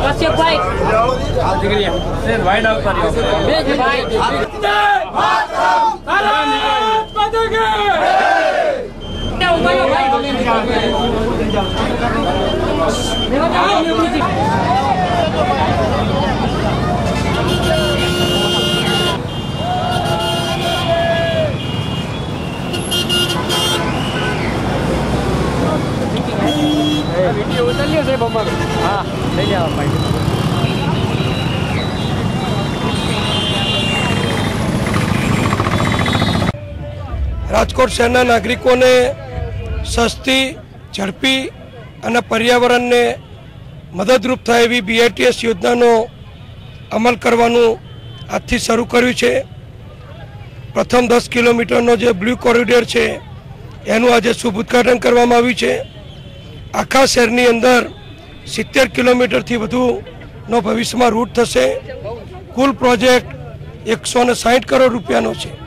कश्यप भाई wide out करियो भाई वीडियो उतर लियो से बम्मा हां ले जाओ भाई। राजकोट शहरना नागरिकों ने सस्ती झड़पी और पर्यावरण ने मददरूप थाय एवी BITS योजना अमल करवानुं आजथी शरू कर्युं छे। प्रथम 10 किलोमीटर जो ब्लू कॉरिडोर है एनु आज शुभ उद्घाटन करवामां आव्युं छे। आखा शहरनी अंदर 70 किलोमीटर थी वधु नो भविष्य में रूट थशे। कुल प्रोजेक्ट 160 करोड़ रुपयानो छे।